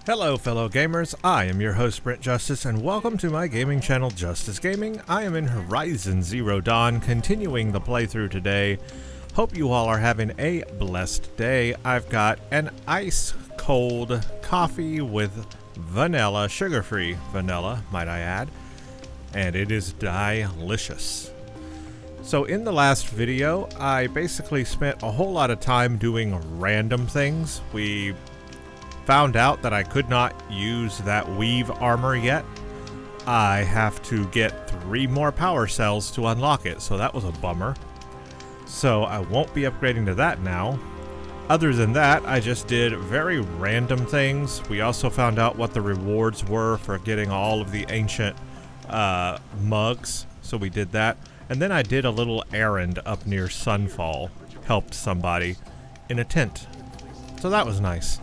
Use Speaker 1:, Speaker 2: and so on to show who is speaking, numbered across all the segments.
Speaker 1: Hello fellow gamers, I am your host Brent Justice and welcome to my gaming channel Justice Gaming. I am in Horizon Zero Dawn, continuing the playthrough today. Hope you all are having a blessed day. I've got an ice cold coffee with vanilla, sugar-free vanilla, might I add, and it is delicious. So in the last video, I basically spent a whole lot of time doing random things. We found out that I could not use that weave armor yet. I have to get 3 more power cells to unlock it, so that was a bummer. So I won't be upgrading to that now. Other than that, I just did very random things. We also found out what the rewards were for getting all of the ancient mugs, so we did that. And then I did a little errand up near Sunfall, helped somebody in a tent. So that was nice.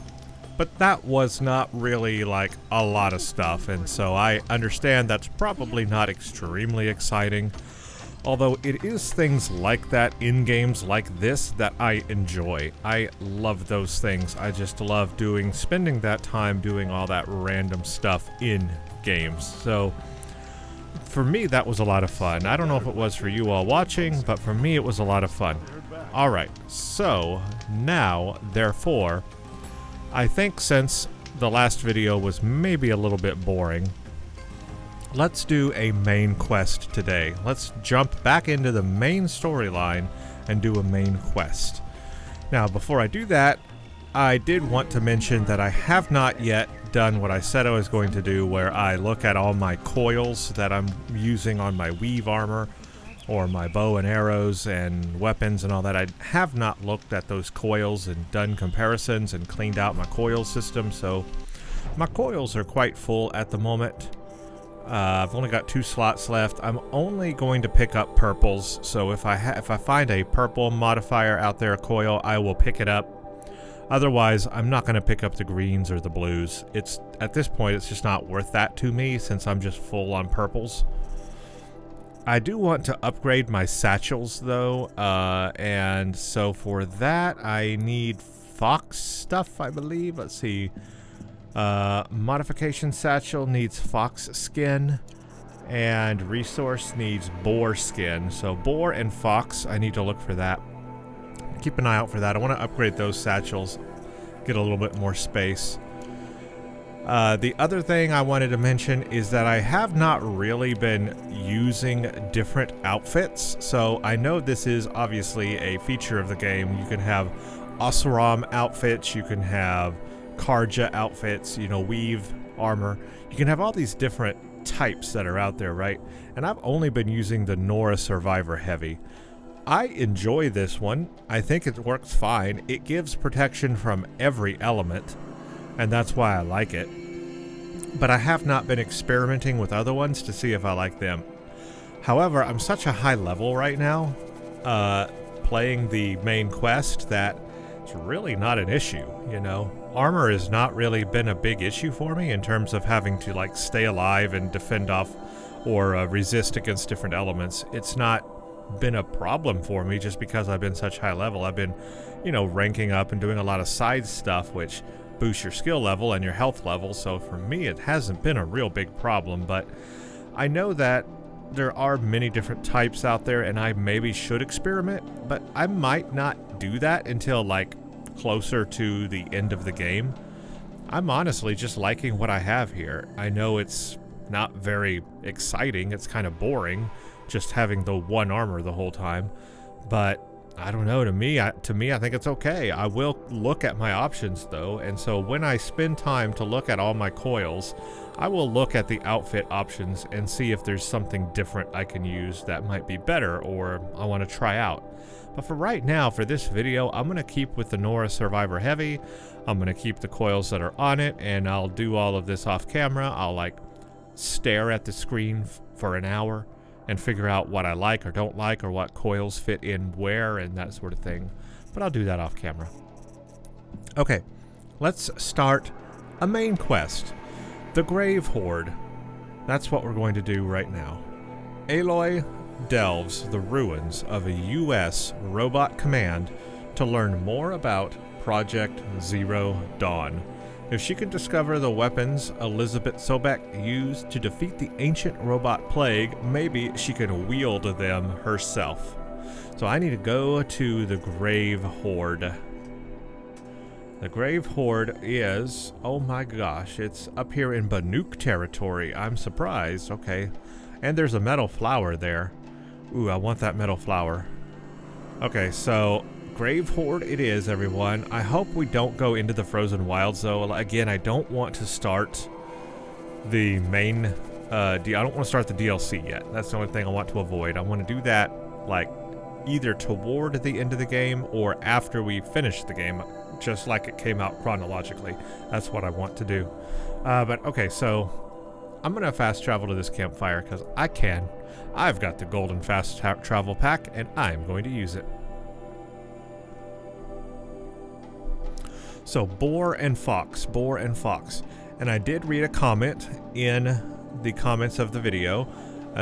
Speaker 1: But that was not really like a lot of stuff, and so I understand that's probably not extremely exciting. Although it is things like that in games like this that I enjoy. I love those things. I just love spending that time doing all that random stuff in games. So for me, that was a lot of fun. I don't know if it was for you all watching, but for me it was a lot of fun. Alright, so now, therefore, I think since the last video was maybe a little bit boring, let's do a main quest today. Let's jump back into the main storyline and do a main quest. Now, before I do that, I did want to mention that I have not yet done what I said I was going to do, where I look at all my coils that I'm using on my weave armor, or my bow and arrows and weapons and all that. I have not looked at those coils and done comparisons and cleaned out my coil system, so my coils are quite full at the moment. I've only got 2 slots left. I'm only going to pick up purples, so if I find a purple modifier out there, coil, I will pick it up. Otherwise, I'm not going to pick up the greens or the blues. At this point, it's just not worth that to me since I'm just full on purples. I do want to upgrade my satchels though, and so for that I need fox stuff, I believe. Let's see. Modification satchel needs fox skin, and resource needs boar skin. So boar and fox, I need to look for that. Keep an eye out for that. I want to upgrade those satchels, get a little bit more space. The other thing I wanted to mention is that I have not really been using different outfits. So I know this is obviously a feature of the game. You can have Oseram outfits, you can have Karja outfits, you know, weave armor. You can have all these different types that are out there, right? And I've only been using the Nora Survivor Heavy. I enjoy this one. I think it works fine. It gives protection from every element, and that's why I like it. But I have not been experimenting with other ones to see if I like them. However, I'm such a high level right now, playing the main quest, that it's really not an issue, you know? Armor has not really been a big issue for me in terms of having to, like, stay alive and defend off or resist against different elements. It's not been a problem for me just because I've been such high level. I've been, you know, ranking up and doing a lot of side stuff, which boosts your skill level and your health level, so for me it hasn't been a real big problem. But I know that there are many different types out there and I maybe should experiment, but I might not do that until like closer to the end of the game. I'm honestly just liking what I have here. I know it's not very exciting, it's kind of boring just having the one armor the whole time, but I don't know, to me I think it's okay. I will look at my options though, and so when I spend time to look at all my coils, I will look at the outfit options and see if there's something different I can use that might be better or I want to try out. But for right now, for this video, I'm going to keep with the Nora Survivor Heavy. I'm going to keep the coils that are on it, and I'll do all of this off camera. I'll like stare at the screen for an hour and figure out what I like or don't like, or what coils fit in where and that sort of thing. But I'll do that off camera. Okay, let's start a main quest. The Grave Horde. That's what we're going to do right now. Aloy delves the ruins of a US robot command to learn more about Project Zero Dawn. If she can discover the weapons Elizabeth Sobek used to defeat the ancient robot plague, maybe she can wield them herself. So I need to go to the Grave Horde. The Grave Horde is, oh my gosh, it's up here in Banuk territory. I'm surprised. Okay. And there's a metal flower there. Ooh, I want that metal flower. Okay, so Grave Horde it is, everyone. I hope we don't go into the Frozen Wilds, though. Again, I don't want to start the main... I don't want to start the DLC yet. That's the only thing I want to avoid. I want to do that, like, either toward the end of the game or after we finish the game, just like it came out chronologically. That's what I want to do. But, okay, so... I'm going to fast travel to this campfire because I can. I've got the golden fast travel pack and I'm going to use it. So boar and fox. And I did read a comment in the comments of the video.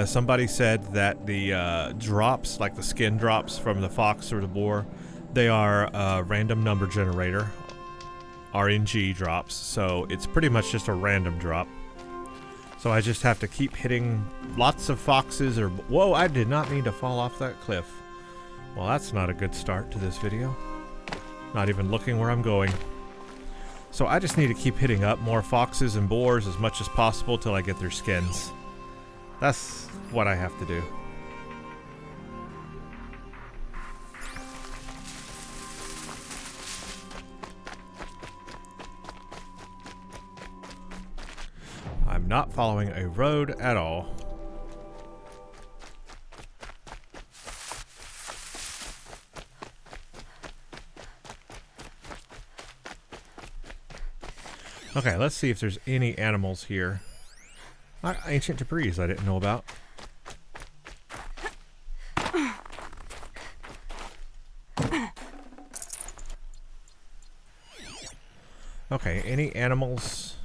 Speaker 1: Somebody said that the drops, like the skin drops from the fox or the boar, they are a random number generator. RNG drops. So it's pretty much just a random drop. So I just have to keep hitting lots of foxes or... Whoa, I did not mean to fall off that cliff. Well, that's not a good start to this video. Not even looking where I'm going. So I just need to keep hitting up more foxes and boars as much as possible till I get their skins. That's what I have to do. I'm not following a road at all. Okay, let's see if there's any animals here. Ancient debris I didn't know about. Okay, any animals?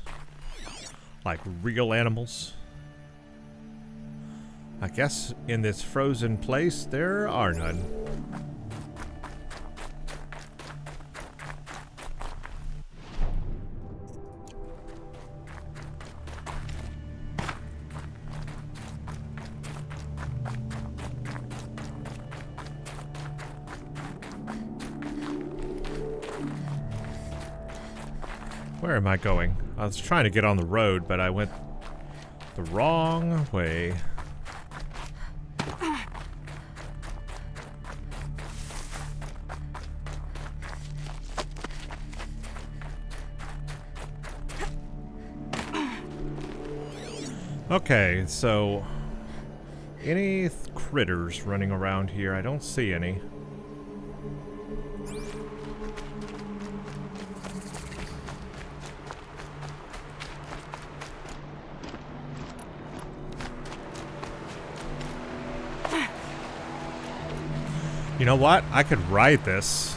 Speaker 1: Like real animals? I guess in this frozen place there are none. Where am I going? I was trying to get on the road, but I went the wrong way. Okay, so any critters running around here? I don't see any. You know what? I could ride this.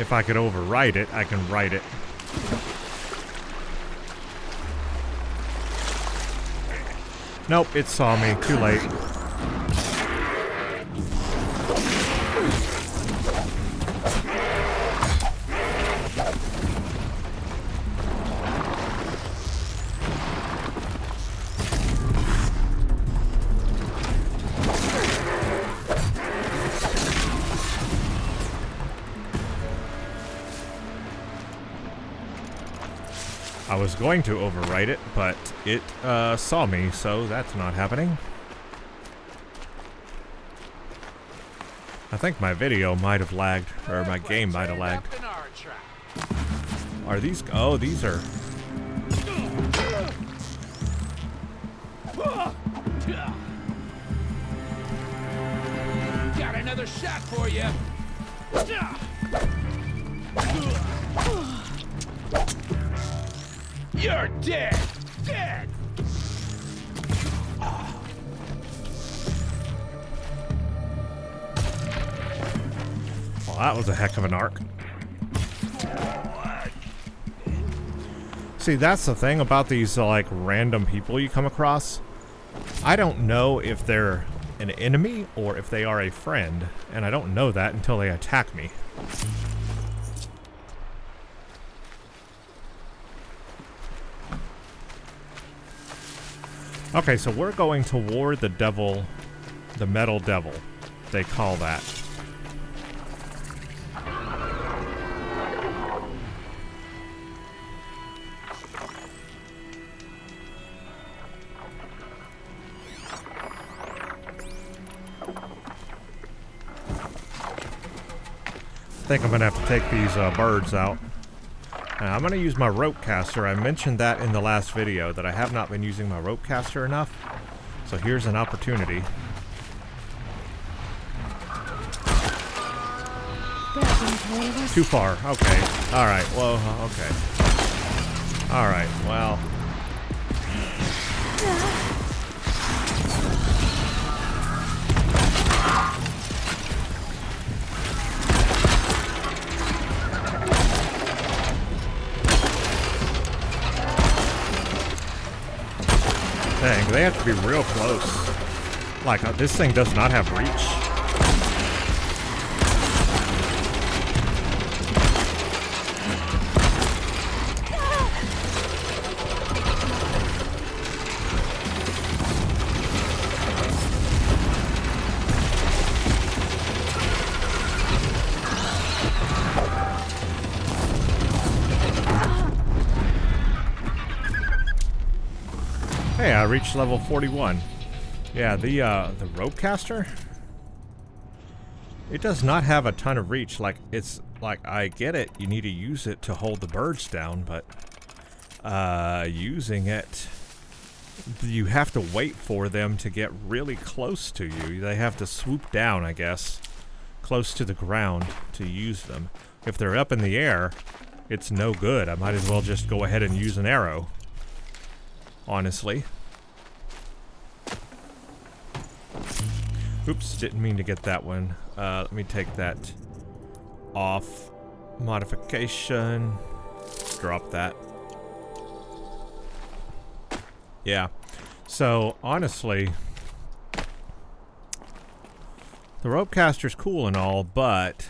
Speaker 1: If I could override it, I can ride it. Nope, it saw me. Too late. I was going to overwrite it, but it saw me, so that's not happening. I think my video might have lagged, or my game might have lagged. Are these... Oh, these are...
Speaker 2: Got another shot for you. You're dead! Dead!
Speaker 1: Well, that was a heck of an arc. See, that's the thing about these, like, random people you come across. I don't know if they're an enemy or if they are a friend, and I don't know that until they attack me. Okay, so we're going toward the devil, the metal devil, they call that. I think I'm gonna have to take these birds out. Now, I'm gonna use my rope caster. I mentioned that in the last video that I have not been using my rope caster enough. So here's an opportunity. Too far. Okay. Alright. Well, okay. Alright. Well. Dang, they have to be real close. Like, this thing does not have reach. Hey, I reached level 41. Yeah, the rope caster, it does not have a ton of reach. Like, it's like, I get it, you need to use it to hold the birds down, but using it, you have to wait for them to get really close to you. They have to swoop down, I guess, close to the ground to use them. If they're up in the air, it's no good. I might as well just go ahead and use an arrow, honestly. Oops, didn't mean to get that one. Let me take that off. Modification. Drop that. Yeah. So, honestly, the rope caster's cool and all, but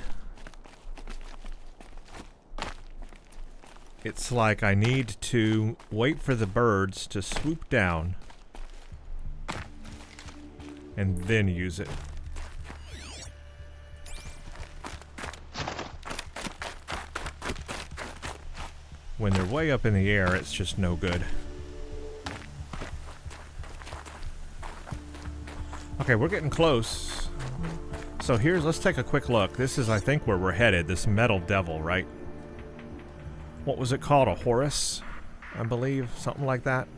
Speaker 1: it's like I need to wait for the birds to swoop down and then use it. When they're way up in the air, it's just no good. Okay, we're getting close. So let's take a quick look. This is, I think, where we're headed. This metal devil, right? What was it called? A Horus, I believe? Something like that.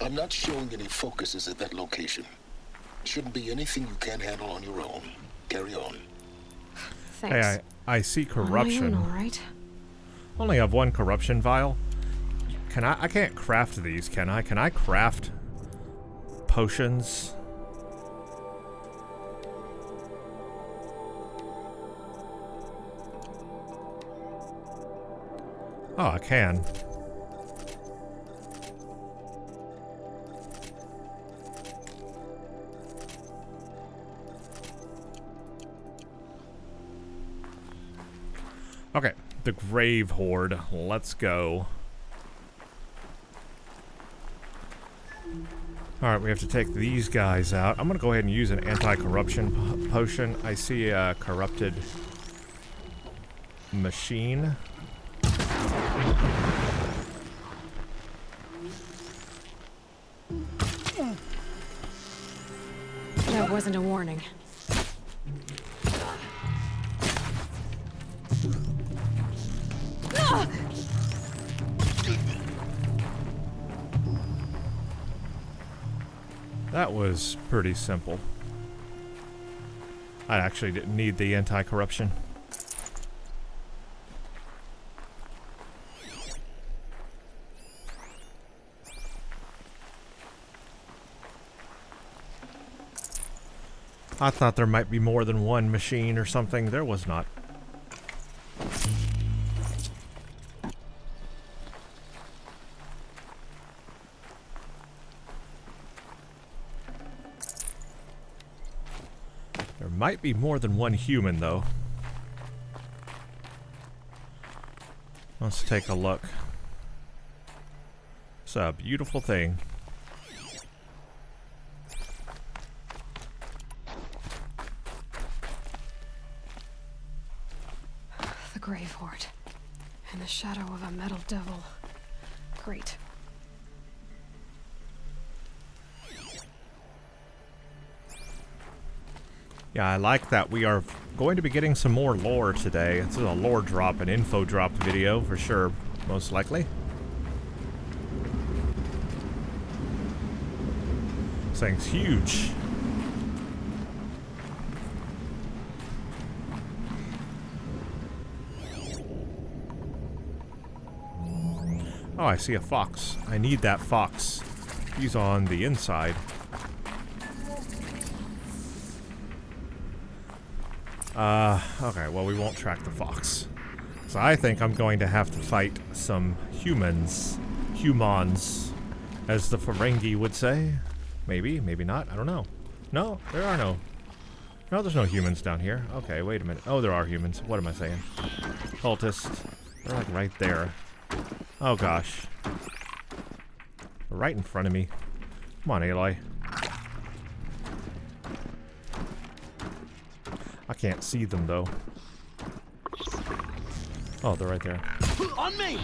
Speaker 3: I'm not showing any focuses at that location. Shouldn't be anything you can't handle on your own. Carry on.
Speaker 4: Thanks.
Speaker 1: Hey, I see corruption.
Speaker 4: All right.
Speaker 1: Only have one corruption vial. I can't craft these, can I? Can I craft potions? Oh, I can. Okay, the Grave Horde. Let's go. Alright, we have to take these guys out. I'm gonna go ahead and use an anti-corruption potion. I see a corrupted machine.
Speaker 4: That wasn't a warning.
Speaker 1: That was pretty simple. I actually didn't need the anti-corruption. I thought there might be more than one machine or something. There was not. might be more than one human, though. Let's take a look. It's a beautiful thing.
Speaker 4: The grave hoard. In the shadow of a metal devil. Great.
Speaker 1: Yeah, I like that we are going to be getting some more lore today. This is a lore drop, an info drop video for sure, most likely. This thing's huge. Oh, I see a fox. I need that fox. He's on the inside. Okay, well, we won't track the fox. So I think I'm going to have to fight some humans. Humans, as the Ferengi would say. Maybe, maybe not. I don't know. No, there are no. No, there's no humans down here. Okay, wait a minute. Oh, there are humans. What am I saying? Cultists. They're like right there. Oh, gosh. Right in front of me. Come on, Aloy. I can't see them, though. Oh, they're right there.
Speaker 2: On me!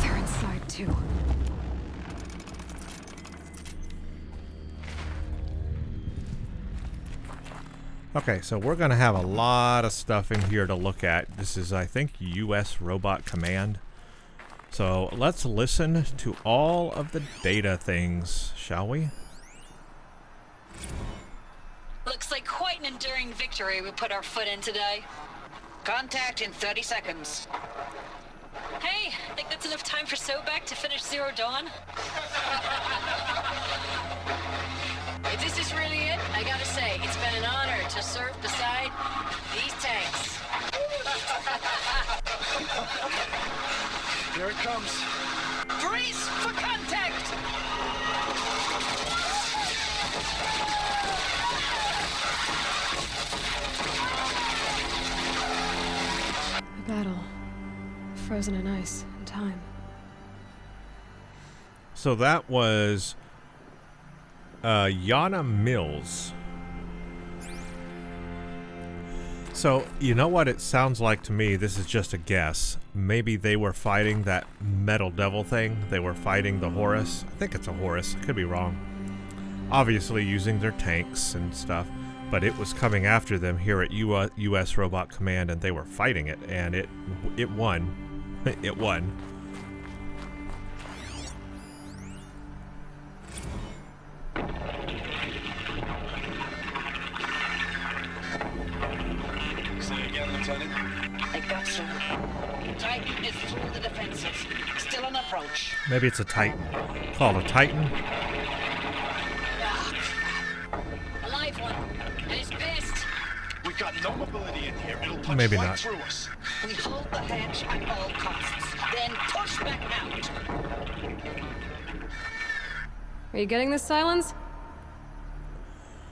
Speaker 4: They're inside, too.
Speaker 1: Okay, so we're going to have a lot of stuff in here to look at. This is, I think, US Robot Command. So let's listen to all of the data things, shall we?
Speaker 5: Looks like quite an enduring victory we put our foot in today. Contact in 30 seconds. Hey, I think that's enough time for Sobek to finish Zero Dawn. If this is really it, I gotta say, it's been an honor to serve beside these tanks.
Speaker 2: Here it comes.
Speaker 5: Brace for contact!
Speaker 4: A battle. Frozen in ice and time.
Speaker 1: So that was Yana Mills. So, you know what it sounds like to me? This is just a guess. Maybe they were fighting that metal devil thing. They were fighting the Horus. I think it's a Horus. Could be wrong. Obviously using their tanks and stuff. But it was coming after them here at US Robot Command, and they were fighting it, and it won. It won.
Speaker 2: Say again, Lieutenant.
Speaker 5: I got some. Titan is through the defenses. Still on approach.
Speaker 1: Maybe it's a Titan. Called a Titan.
Speaker 5: Ah, crap. A live one. And he's pissed.
Speaker 2: We got no mobility in here. It'll punch
Speaker 1: Maybe
Speaker 2: right
Speaker 1: not.
Speaker 2: through us.
Speaker 5: We hold the hatch at all costs. Then push back out.
Speaker 4: Are you getting this, Silence?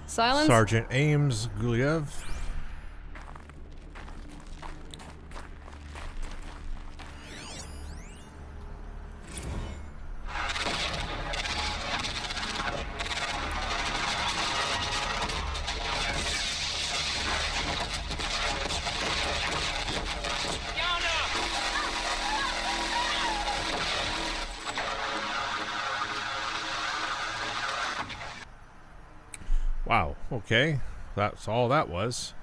Speaker 4: Silence?
Speaker 1: Sergeant Ames Guliev. Wow, okay. That's all that was.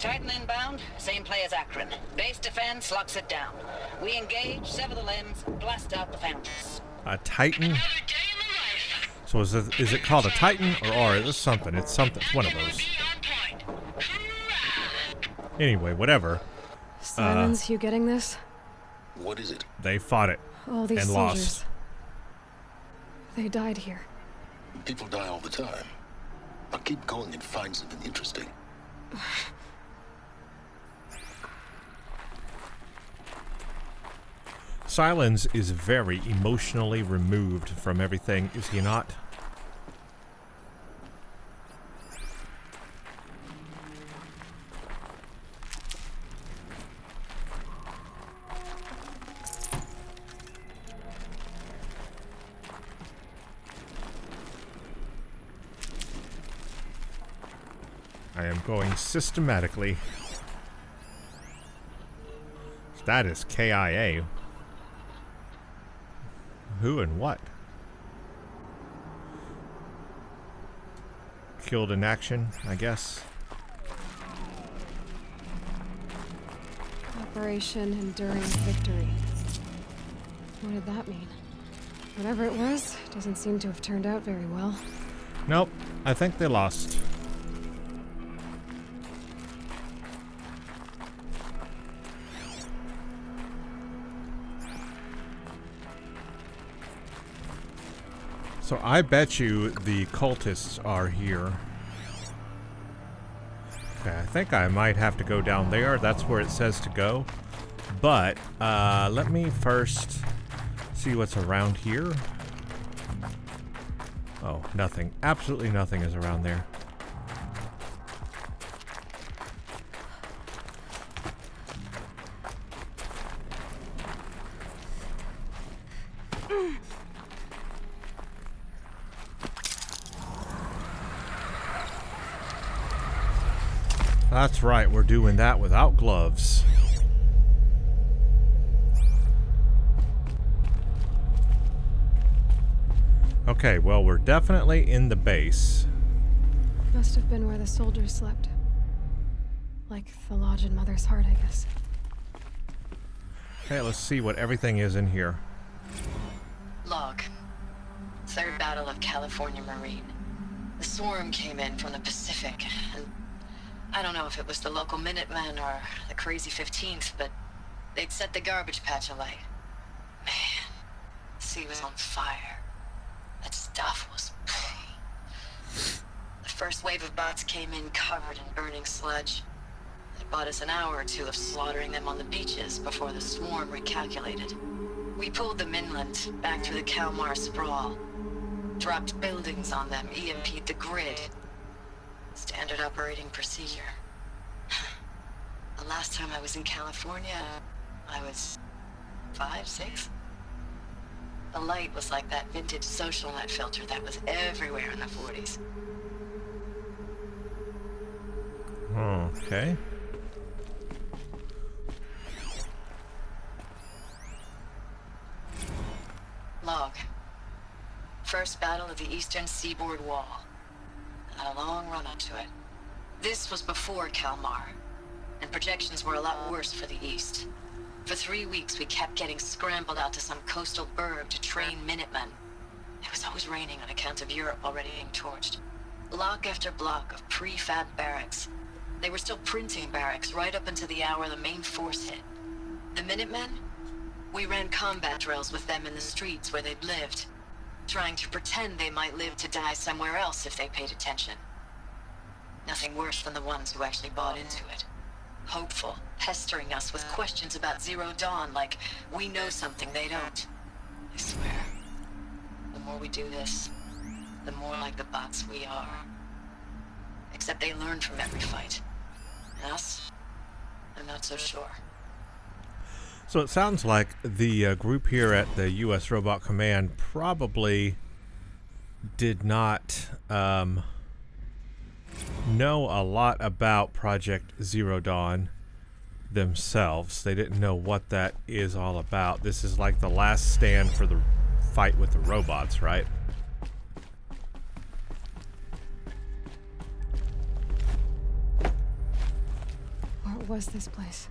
Speaker 5: Titan inbound, same play as Akron. Base defense locks it down. We engage, sever the limbs, blast out the fountains.
Speaker 1: A Titan? So is it called a Titan or is this something? It's something. It's one of those. Anyway, whatever.
Speaker 4: Silence, you getting this?
Speaker 3: What is it?
Speaker 1: They fought it
Speaker 4: All these
Speaker 1: and
Speaker 4: soldiers.
Speaker 1: lost.
Speaker 4: They died here.
Speaker 3: People die all the time. Now keep going and find something interesting.
Speaker 1: Silence is very emotionally removed from everything, is he not? I am going systematically. That is KIA. Who and what? Killed in action, I guess.
Speaker 4: Operation Enduring Victory. What did that mean? Whatever it was, doesn't seem to have turned out very well.
Speaker 1: Nope, I think they lost. So I bet you the cultists are here. Okay, I think I might have to go down there. That's where it says to go. But let me first see what's around here. Oh, nothing. Absolutely nothing is around there. That's right, we're doing that without gloves. Okay, well, we're definitely in the base.
Speaker 4: Must have been where the soldiers slept. Like the lodge in Mother's Heart, I guess.
Speaker 1: Okay, let's see what everything is in here.
Speaker 5: Log. Third Battle of California Marine. The swarm came in from the Pacific, and I don't know if it was the local Minutemen or the crazy 15th, but they'd set the garbage patch alight. Man, the sea was on fire. That stuff was... The first wave of bots came in covered in burning sludge. It bought us an hour or two of slaughtering them on the beaches before the swarm recalculated. We pulled them inland, back through the Kalmar sprawl. Dropped buildings on them, EMP'd the grid. Standard operating procedure. The last time I was in California, I was 5, 6? The light was like that vintage social net filter that was everywhere in the 40s.
Speaker 1: Okay.
Speaker 5: Log. First battle of the eastern seaboard wall. Had a long run up to it. This was before Kalmar, and projections were a lot worse for the east. For 3 weeks, we kept getting scrambled out to some coastal burg to train Minutemen. It was always raining on account of Europe already being torched. Block after block of prefab barracks. They were still printing barracks right up until the hour the main force hit. The Minutemen? We ran combat drills with them in the streets where they'd lived, trying to pretend they might live to die somewhere else if they paid attention. Nothing worse than the ones who actually bought into it. Hopeful, pestering us with questions about Zero Dawn like we know something they don't. I swear, the more we do this, the more like the bots we are. Except they learn from every fight. Us? I'm not so sure.
Speaker 1: So it sounds like the group here at the U.S. Robot Command probably did not know a lot about Project Zero Dawn themselves. They didn't know what that is all about. This is like the last stand for the fight with the robots, right?
Speaker 4: What was this place?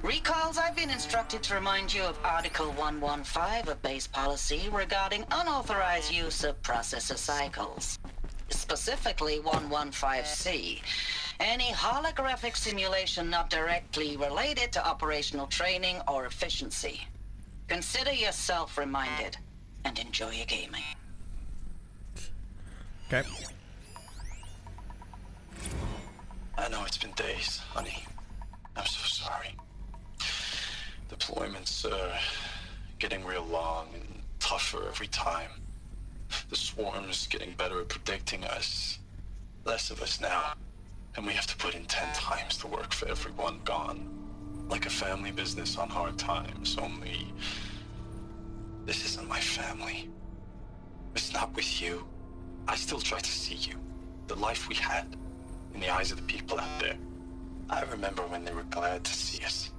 Speaker 6: Recalls, I've been instructed to remind you of Article 115 of base policy regarding unauthorized use of processor cycles. Specifically 115C. Any holographic simulation not directly related to operational training or efficiency. Consider yourself reminded and enjoy your gaming.
Speaker 1: Okay.
Speaker 2: I know it's been days, honey. I'm so sorry. Deployments are getting real long and tougher every time. The swarm's getting better at predicting us. Less of us now. And we have to put in 10 times the work for everyone gone. Like a family business on hard times, only... this isn't my family. It's not with you. I still try to see you. The life we had. In the eyes of the people out there. I remember when they were glad to see us.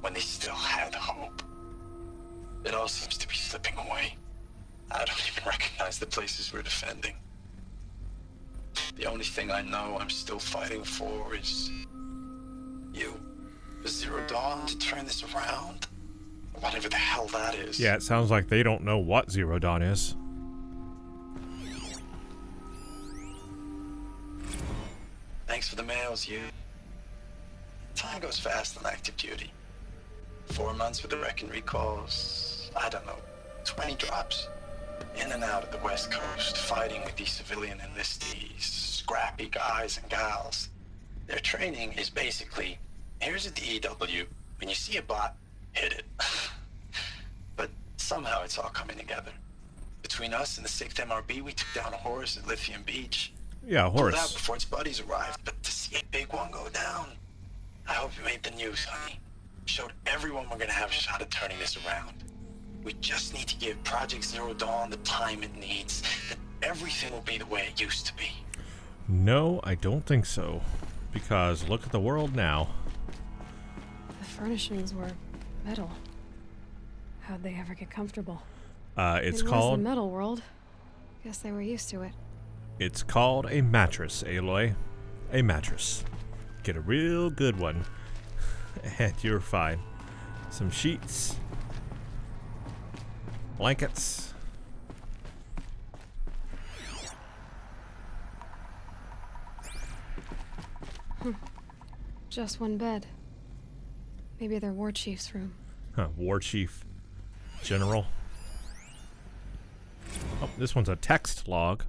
Speaker 2: When they still had hope. It all seems to be slipping away. I don't even recognize the places we're defending. The only thing I know I'm still fighting for is... you. The Zero Dawn to turn this around. Whatever the hell that is.
Speaker 1: Yeah, it sounds like they don't know what Zero Dawn is.
Speaker 2: Thanks for the mails, you. Time goes fast on active duty. 4 months with the wreck and recalls. I don't know, 20 drops. In and out of the West Coast, fighting with these civilian enlistees, scrappy guys and gals. Their training is basically, here's a DEW. When you see a bot, hit it. But somehow it's all coming together. Between us and the 6th MRB, we took down a horse at Lithium Beach.
Speaker 1: Yeah,
Speaker 2: Pulled out
Speaker 1: horse.
Speaker 2: before its buddies arrived, but to see a big one go down. I hope you made the news, honey. Showed everyone we're gonna have a shot at turning this around. We just need to give Project Zero Dawn the time it needs. Then everything will be the way it used to be.
Speaker 1: No, I don't think so. Because look at the world now.
Speaker 4: The furnishings were metal. How'd they ever get comfortable?
Speaker 1: It's
Speaker 4: It was
Speaker 1: called...
Speaker 4: the metal world. Guess they were used to it.
Speaker 1: It's called a mattress, Aloy. A mattress. Get a real good one. And you're fine. Some sheets. Blankets.
Speaker 4: Just one bed. Maybe their war chief's room.
Speaker 1: Huh, War Chief. General. Oh, this one's a text log.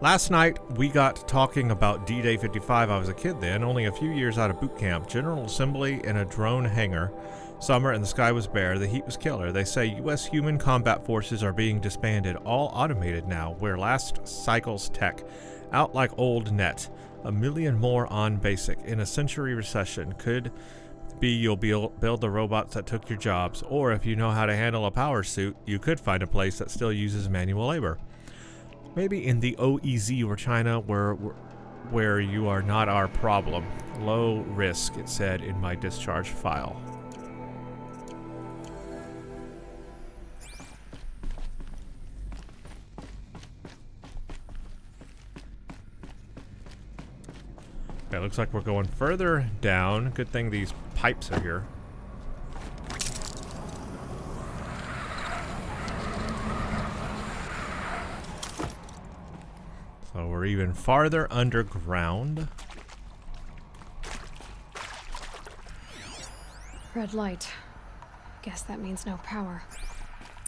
Speaker 1: Last night, we got talking about D-Day 55. I was a kid then, only a few years out of boot camp. General assembly in a drone hangar. Summer and the sky was bare. The heat was killer. They say U.S. human combat forces are being disbanded. All automated now. We're last cycle's tech. Out like old net. 1 million more on basic. In a century recession. Could be you'll build the robots that took your jobs. Or if you know how to handle a power suit, you could find a place that still uses manual labor. Maybe in the OEZ or China where you are not our problem. Low risk, it said in my discharge file. Okay, looks like we're going further down. Good thing these pipes are here. So we're even farther underground.
Speaker 4: Red light. Guess that means no power.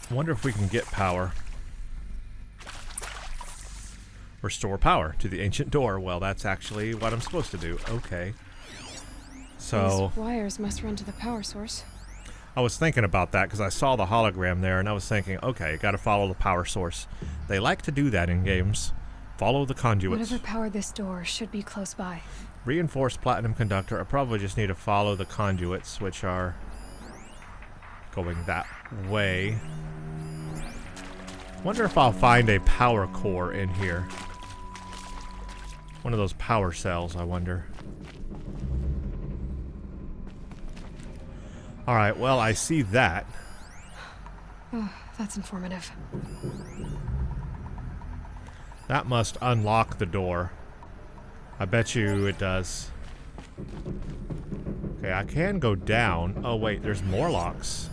Speaker 1: I wonder if we can get power. Restore power to the ancient door. Well, that's actually what I'm supposed to do. Okay. So
Speaker 4: These wires must run to the power source.
Speaker 1: I was thinking about that because I saw the hologram there and I was thinking, okay, got to follow the power source. They like to do that in games. Follow the conduits.
Speaker 4: Whatever powered this door should be close by.
Speaker 1: Reinforced platinum conductor. I probably just need to follow the conduits, which are going that way. Wonder if I'll find a power core in here. One of those power cells, I wonder. Alright, well, I see that.
Speaker 4: Oh, that's informative.
Speaker 1: That must unlock the door. I bet you it does. Okay, I can go down. Oh, wait, there's more locks.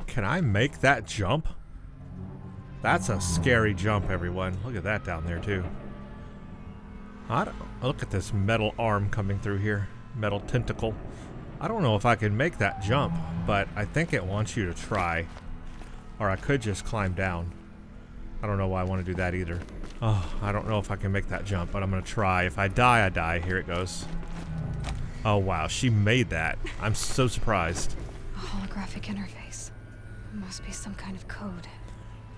Speaker 1: Can I make that jump? That's a scary jump, everyone. Look at that down there, too. I don't know. Look at this metal arm coming through here. Metal tentacle. I don't know if I can make that jump, but I think it wants you to try. Or I could just climb down. I don't know why I want to do that either. Oh, I don't know if I can make that jump, but I'm going to try. If I die, I die. Here it goes. Oh, wow. She made that. I'm so surprised.
Speaker 4: A holographic interface. Must be some kind of code.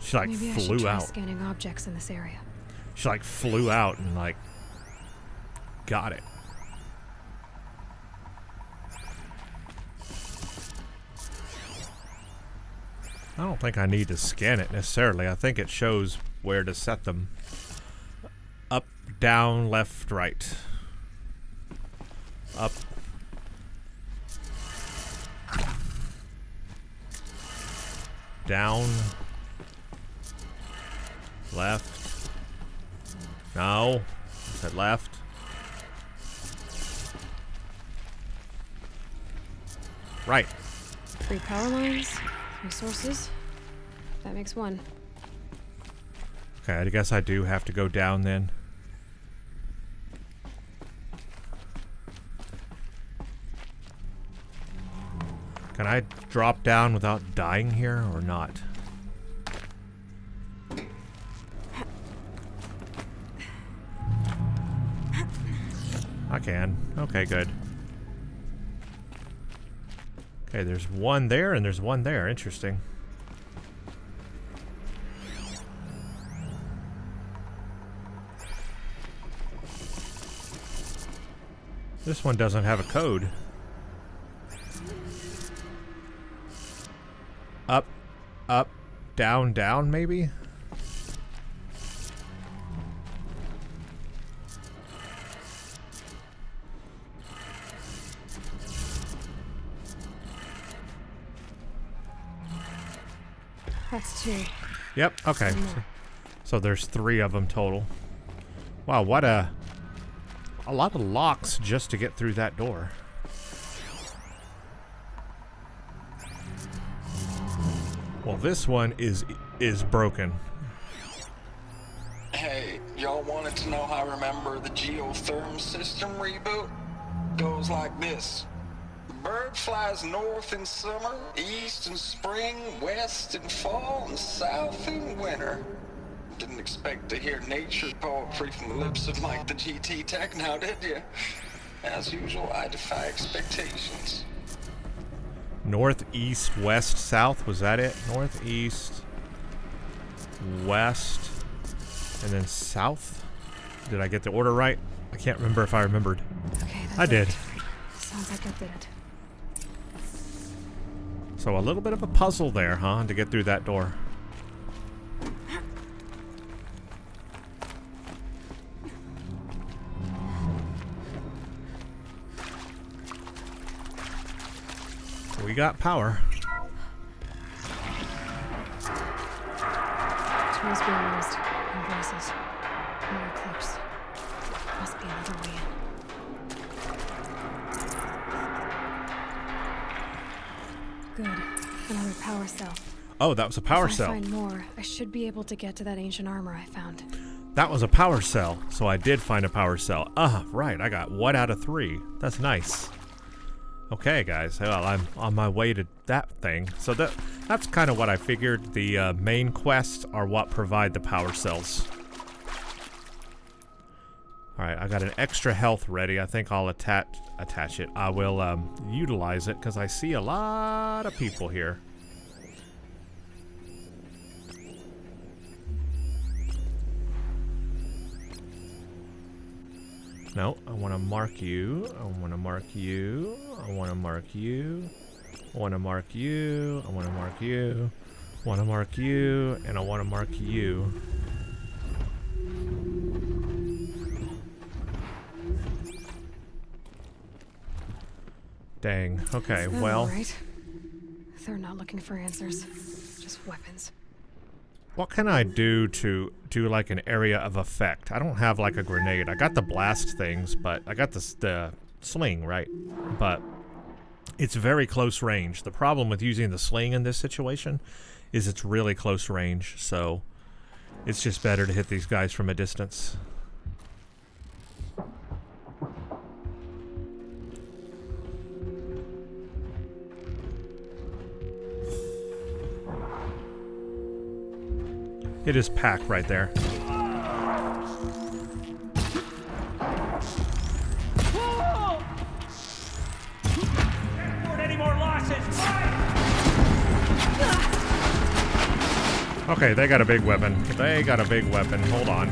Speaker 1: She like
Speaker 4: Maybe
Speaker 1: flew
Speaker 4: I should try
Speaker 1: out.
Speaker 4: scanning objects in this area.
Speaker 1: She like flew out and like got it. I don't think I need to scan it necessarily. I think it shows where to set them. Up, down, left, right. Up. Down. Left. No. I said left. Right.
Speaker 4: 3 power lines, 3 sources. That makes 1.
Speaker 1: Okay, I guess I do have to go down then. Can I drop down without dying here or not? I can. Okay, good. Okay, there's one there and there's one there. Interesting. This one doesn't have a code. Up, up, down, down, maybe?
Speaker 4: That's 2.
Speaker 1: Yep, okay. So there's 3 of them total. Wow, what a lot of locks just to get through that door. Well, this one is broken.
Speaker 7: Hey, y'all wanted to know how I remember the geotherm system reboot? Goes like this. The bird flies north in summer, east in spring, west in fall, and south in winter. Didn't expect to hear nature poetry from the lips of Mike the GT Tech now, did you? As usual, I defy expectations.
Speaker 1: North, east, west, south. Was that it? North, east, west, and then south? Did I get the order right? I can't remember if I remembered.
Speaker 4: Okay, that's
Speaker 1: I did.
Speaker 4: it. Sounds like I did it.
Speaker 1: So a little bit of a puzzle there, huh? To get through that door. We got power.
Speaker 4: Tools being used. Invoices. More clips. Must be another way in. Good. Another power cell.
Speaker 1: Oh, that was a power
Speaker 4: If
Speaker 1: cell.
Speaker 4: I find more, I should be able to get to that ancient armor I found.
Speaker 1: That was a power cell. So I did find a power cell. Right. I got 1 out of 3. That's nice. Okay, guys. Well, I'm on my way to that thing. So that's kind of what I figured. The main quests are what provide the power cells. All right, I got an extra health ready. I think I'll attach it. I will utilize it because I see a lot of people here. No, I want to mark you. I want to mark you. I want to mark you. I want to mark you. I want to mark you. I want to mark you. And I want to mark you. Dang. Okay, well.
Speaker 4: Right. They're not looking for answers. Just weapons.
Speaker 1: What can I do to do like an area of effect? I don't have like a grenade. I got the blast things, but I got the sling, right? But it's very close range. The problem with using the sling in this situation is it's really close range, so it's just better to hit these guys from a distance. It is packed right there.
Speaker 8: Any more losses?
Speaker 1: Okay, they got a big weapon. They got a big weapon. Hold on.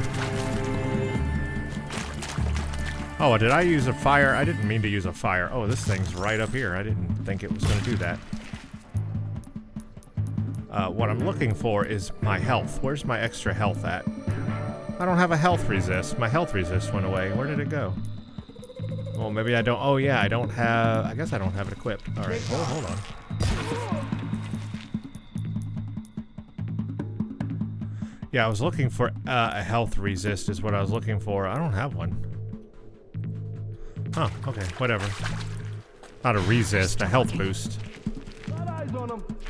Speaker 1: Oh, did I use a fire? I didn't mean to use a fire. Oh, this thing's right up here. I didn't think it was going to do that. What I'm looking for is my health. Where's my extra health at? I don't have a health resist. My health resist went away. Where did it go? Oh, maybe I don't. Oh, yeah, I don't have. I guess I don't have it equipped. All right, hold on. Yeah, I was looking for a health resist is what I was looking for. I don't have one. Oh, okay, whatever. Not a resist, a health boost.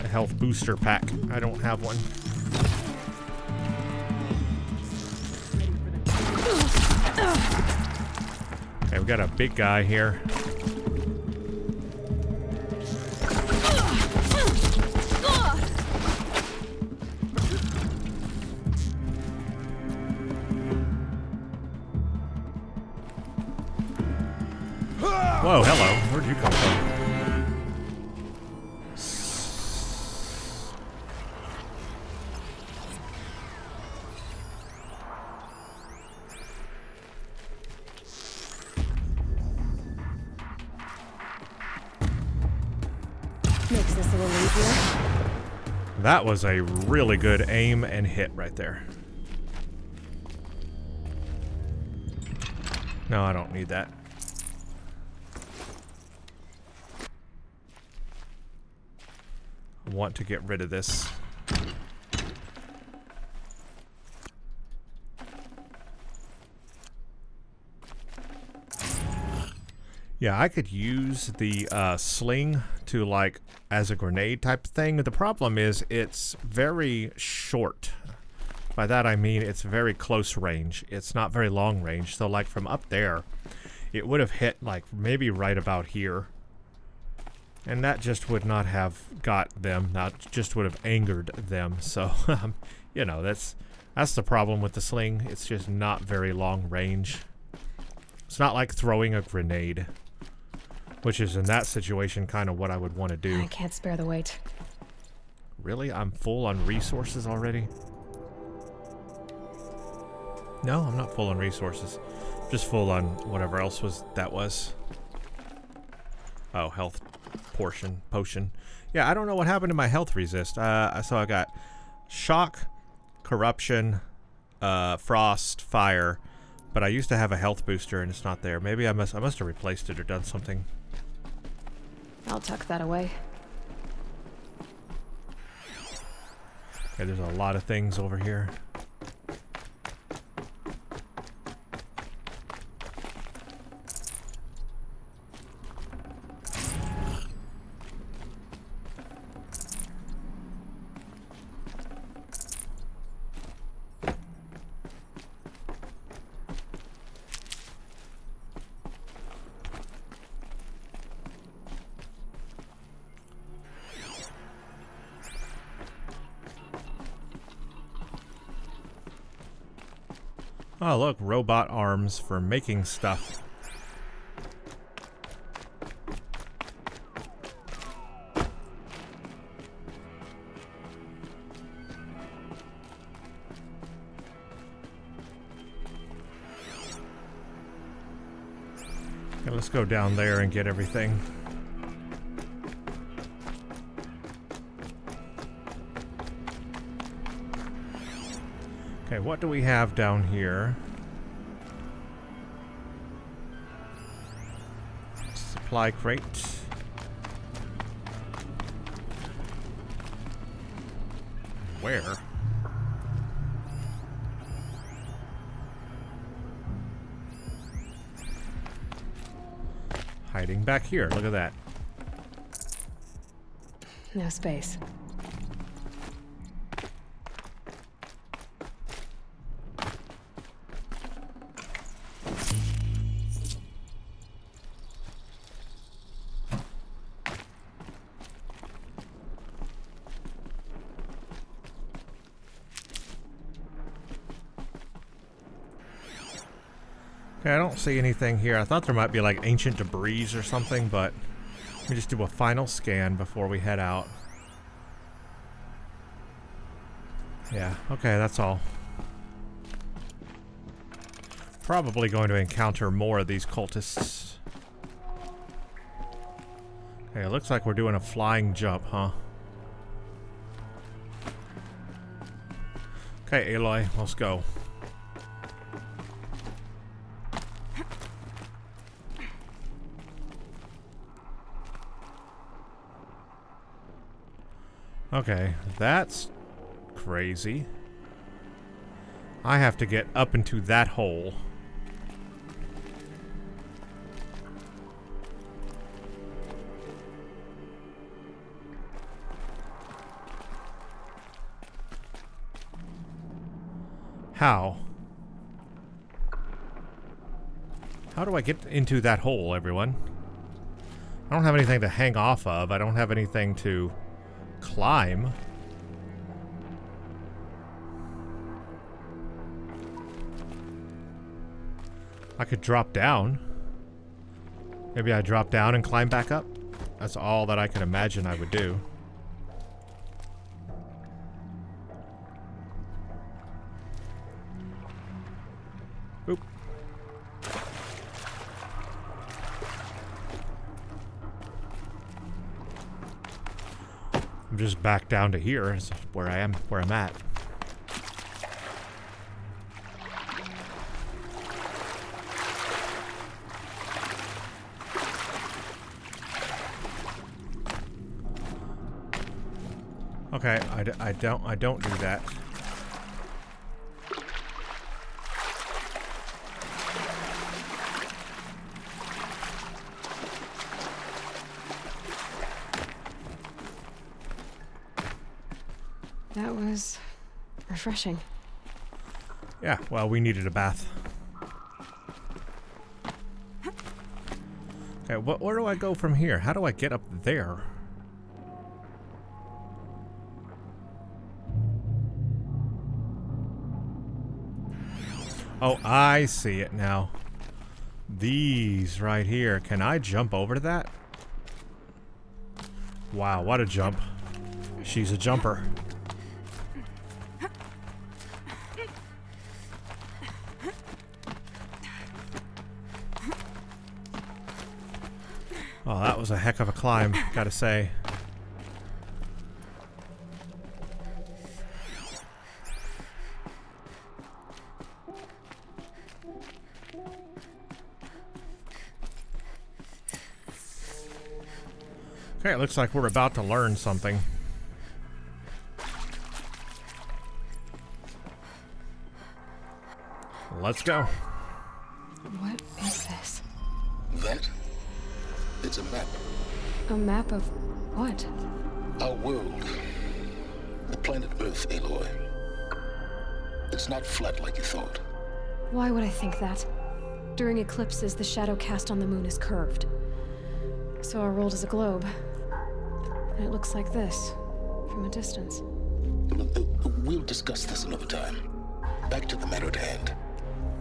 Speaker 1: A health booster pack. I don't have one. Okay, we got a big guy here. Whoa, hello. Where'd you come from?
Speaker 4: Makes this a little easier.
Speaker 1: That was a really good aim and hit right there. No, I don't need that. I want to get rid of this. Yeah, I could use the sling to, like, as a grenade type thing. The problem is it's very short. By that I mean it's very close range. It's not very long range. So, like, from up there, it would have hit, like, maybe right about here. And that just would not have got them. That just would have angered them. So, you know, that's the problem with the sling. It's just not very long range. It's not like throwing a grenade. Which is, in that situation, kind of what I would want to do.
Speaker 4: I can't spare the weight.
Speaker 1: Really? I'm full on resources already? No, I'm not full on resources. Just full on whatever else that was. Oh, health potion. Yeah, I don't know what happened to my health resist. So I got shock, corruption, frost, fire. But I used to have a health booster and it's not there. Maybe I must have replaced it or done something.
Speaker 4: I'll tuck that away.
Speaker 1: Okay, there's a lot of things over here. Oh, look, robot arms for making stuff. Okay, let's go down there and get everything. Okay, what do we have down here? Supply crate. Where? Hiding back here. Look at that.
Speaker 4: No space.
Speaker 1: Okay, I don't see anything here. I thought there might be like ancient debris or something, but let me just do a final scan before we head out. Yeah, okay, that's all. Probably going to encounter more of these cultists. Okay, it looks like we're doing a flying jump, huh? Okay, Aloy, let's go. Okay, that's crazy. I have to get up into that hole. How? How do I get into that hole, everyone? I don't have anything to hang off of. I don't have anything to climb. I could drop down. Maybe I drop down and climb back up. That's all that I can imagine I would do. Oop. I'm just back down to here is where I am, where I'm at. Okay, I don't do that.
Speaker 4: That was refreshing.
Speaker 1: Yeah, well, we needed a bath. Okay, where do I go from here? How do I get up there? Oh, I see it now. These right here. Can I jump over to that? Wow, what a jump. She's a jumper. Oh, that was a heck of a climb, gotta say. Okay, it looks like we're about to learn something. Let's go.
Speaker 4: What is this?
Speaker 3: That? It's a map.
Speaker 4: A map of what?
Speaker 3: Our world. The planet Earth, Aloy. It's not flat like you thought.
Speaker 4: Why would I think that? During eclipses, the shadow cast on the moon is curved. So our world is a globe. And it looks like this, from a distance.
Speaker 3: We'll discuss this another time. Back to the matter at hand.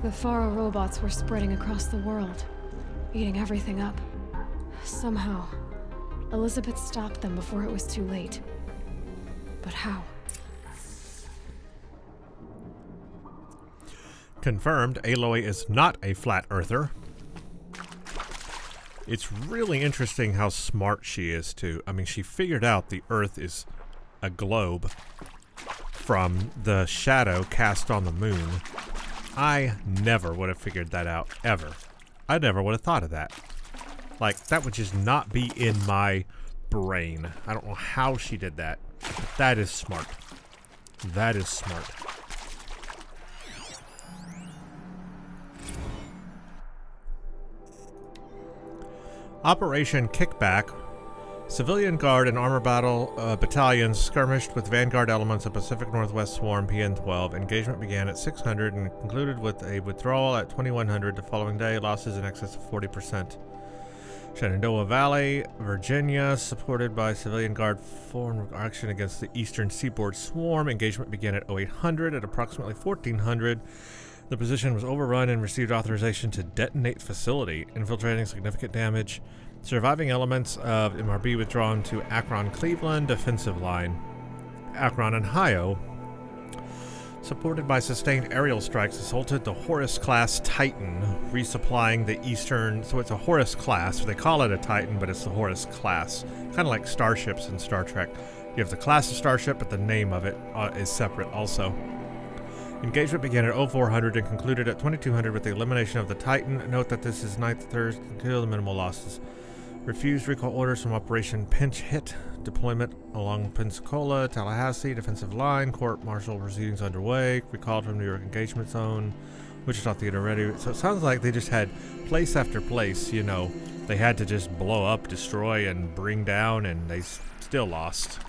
Speaker 4: The Faro robots were spreading across the world, eating everything up. Somehow, Elizabeth stopped them before it was too late. But how?
Speaker 1: Confirmed, Aloy is not a flat earther. It's really interesting how smart she is, too. I mean, she figured out the Earth is a globe from the shadow cast on the moon. I never would have figured that out, ever. I never would have thought of that. Like, that would just not be in my brain. I don't know how she did that. But that is smart. That is smart. Operation Kickback. Civilian Guard and Armor Battle battalions skirmished with Vanguard elements of Pacific Northwest Swarm PN-12. Engagement began at 600 and concluded with a withdrawal at 2100 the following day. Losses in excess of 40%. Shenandoah Valley, Virginia, supported by Civilian Guard, formed action against the Eastern Seaboard Swarm. Engagement began at 0800. At approximately 1400, The position was overrun and received authorization to detonate facility, infiltrating significant damage. Surviving elements of MRB withdrawn to Akron Cleveland defensive line. Akron, Ohio, supported by sustained aerial strikes, assaulted the Horus-class Titan, resupplying the eastern... So it's a Horus class. They call it a Titan, but it's the Horus class. Kind of like starships in Star Trek. You have the class of starship, but the name of it is separate also. Engagement began at 0400 and concluded at 2200 with the elimination of the Titan. Note that this is 9th Thursday. Kill the minimal losses. Refused recall orders from Operation Pinch Hit. Deployment along Pensacola, Tallahassee, defensive line. Court-martial proceedings underway. Recalled from New York engagement zone. Wichita Theater ready. So it sounds like they just had place after place, you know. They had to just blow up, destroy, and bring down, and they still lost.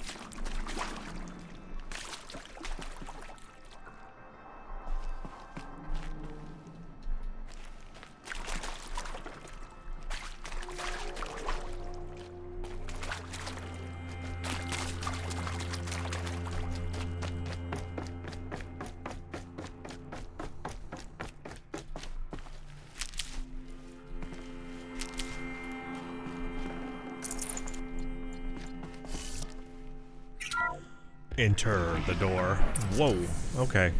Speaker 1: Enter the door. Whoa. Okay.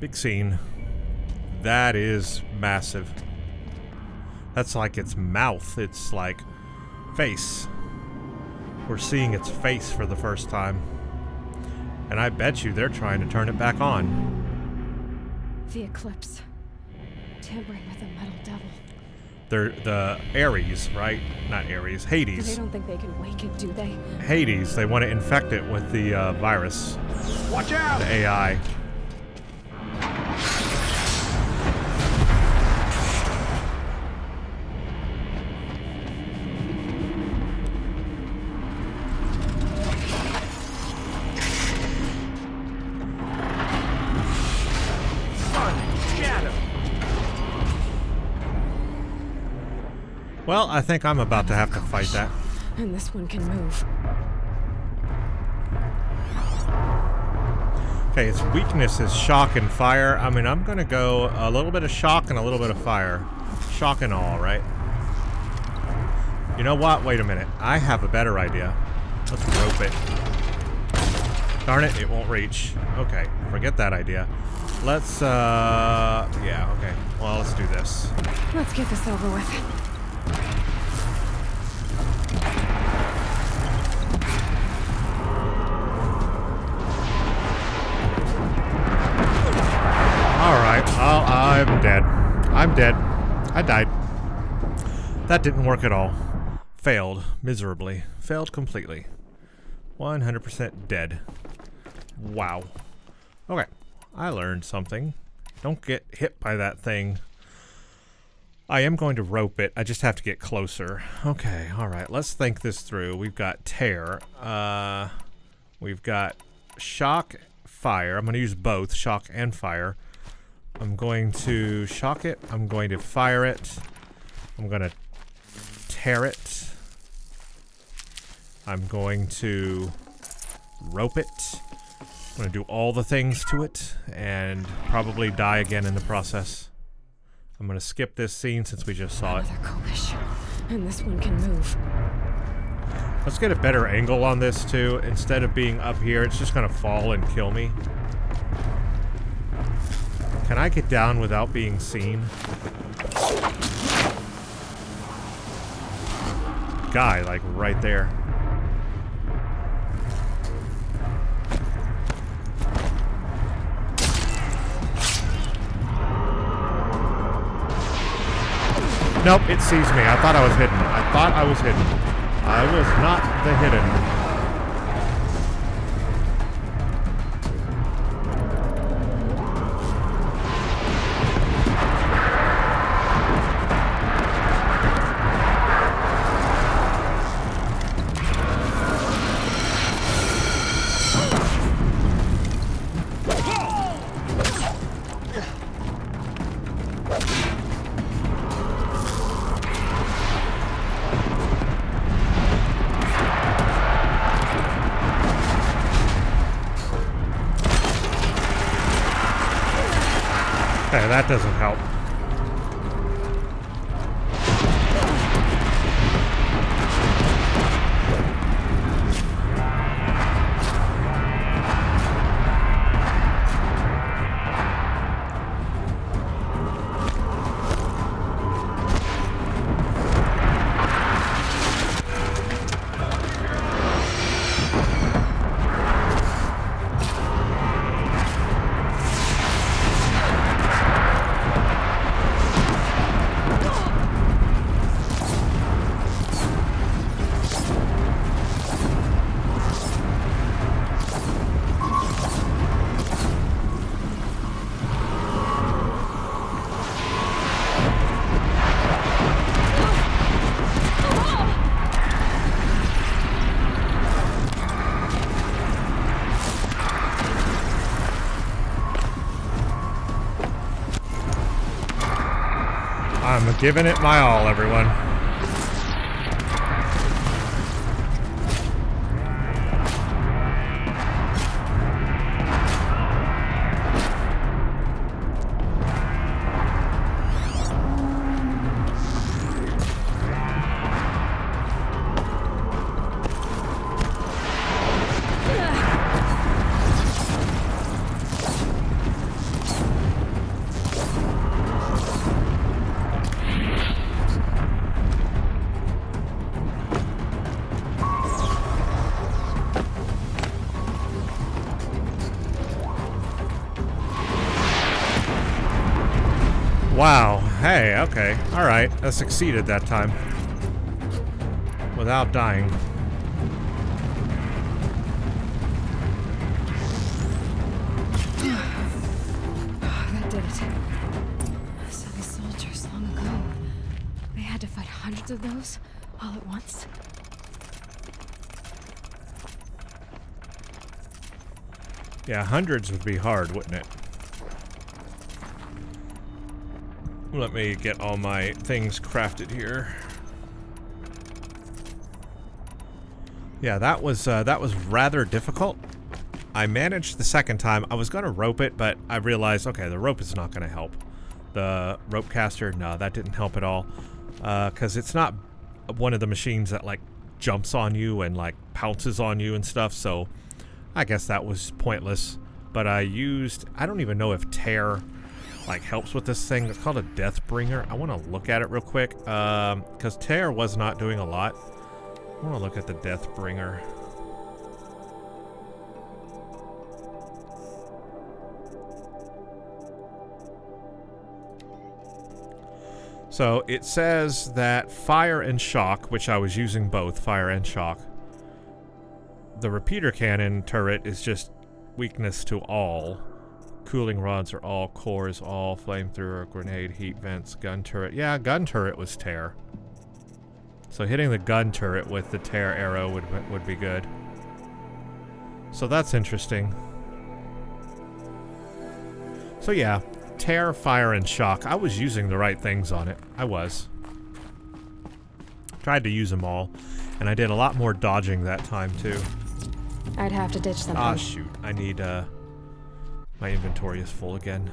Speaker 1: Big scene. That is massive. That's like its mouth. It's like face. We're seeing its face for the first time. And I bet you they're trying to turn it back on.
Speaker 4: The eclipse. Tampering with a metal devil.
Speaker 1: They're the Ares, right? Not Ares. Hades.
Speaker 4: They don't think they can wake it, do they?
Speaker 1: Hades. They want to infect it with the virus.
Speaker 8: Watch out!
Speaker 1: The AI. Well, I think I'm about to have to fight that.
Speaker 4: And this one can move.
Speaker 1: Okay, its weakness is shock and fire. I mean, I'm going to go a little bit of shock and a little bit of fire. Shock and all, right? You know what? Wait a minute. I have a better idea. Let's rope it. Darn it, it won't reach. Okay, forget that idea. Let's, yeah, okay. Well, let's do this.
Speaker 4: Let's get this over with.
Speaker 1: Alright, I'm dead. I'm dead. I died. That didn't work at all. Failed miserably. Failed completely. 100% dead. Wow. Okay, I learned something. Don't get hit by that thing. I am going to rope it. I just have to get closer. Okay, alright, let's think this through. We've got tear. We've got shock, fire. I'm going to use both, shock and fire. I'm going to shock it. I'm going to fire it. I'm going to tear it. I'm going to rope it. I'm going to do all the things to it and probably die again in the process. I'm going to skip this scene since we just saw it.
Speaker 4: Another Kovish. And this one can move.
Speaker 1: Let's get a better angle on this too. Instead of being up here, it's just going to fall and kill me. Can I get down without being seen? Guy, like, right there. Nope, it sees me. I thought I was hidden. I thought I was hidden. I was not the hidden. Okay, that doesn't help. I'm giving it my all, everyone. Wow. Hey, okay. Alright. I succeeded that time. Without dying.
Speaker 4: That did it. So the soldiers long ago, they had to fight hundreds of those all at once?
Speaker 1: Yeah, hundreds would be hard, wouldn't it? Let me get all my things crafted here. Yeah, that was rather difficult. I managed the second time. I was going to rope it, but I realized, okay, the rope is not going to help. The rope caster, no, that didn't help at all. Because it's not one of the machines that, like, jumps on you and, like, pounces on you and stuff, so I guess that was pointless. But I used, I don't even know if tear like helps with this thing. It's called a Deathbringer. I want to look at it real quick because tear was not doing a lot. I want to look at the Deathbringer. So it says that fire and shock, which I was using both fire and shock. The repeater cannon turret is just weakness to all. Cooling rods are all, cores all, flamethrower, grenade, heat vents, gun turret. Yeah, gun turret was tear. So hitting the gun turret with the tear arrow would be good. So that's interesting. So yeah, tear, fire, and shock. I was using the right things on it. I was. Tried to use them all, and I did a lot more dodging that time too.
Speaker 4: I'd have to ditch something.
Speaker 1: Ah, shoot. I need, my inventory is full again.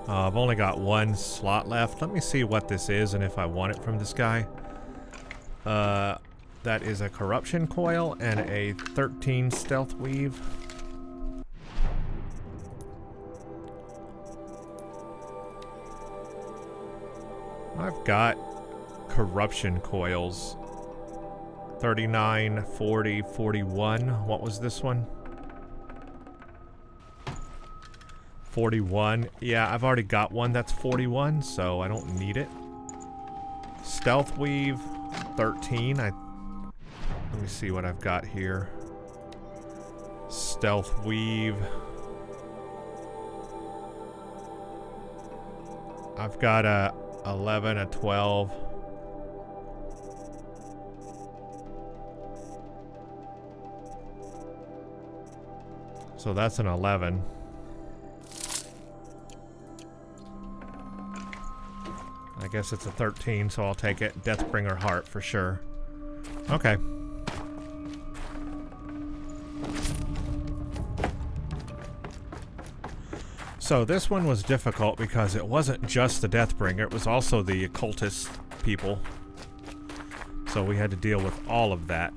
Speaker 1: I've only got one slot left. Let me see what this is and if I want it from this guy. That is a corruption coil and a 13 stealth weave. I've got corruption coils. 39, 40, 41. What was this one? 41. Yeah, I've already got one that's 41, so I don't need it. Stealth weave, 13. Let me see what I've got here. Stealth weave. I've got a 11, a 12. So that's an 11. I guess it's a 13, so I'll take it. Deathbringer heart for sure. Okay. So this one was difficult because it wasn't just the Deathbringer, it was also the occultist people. So we had to deal with all of that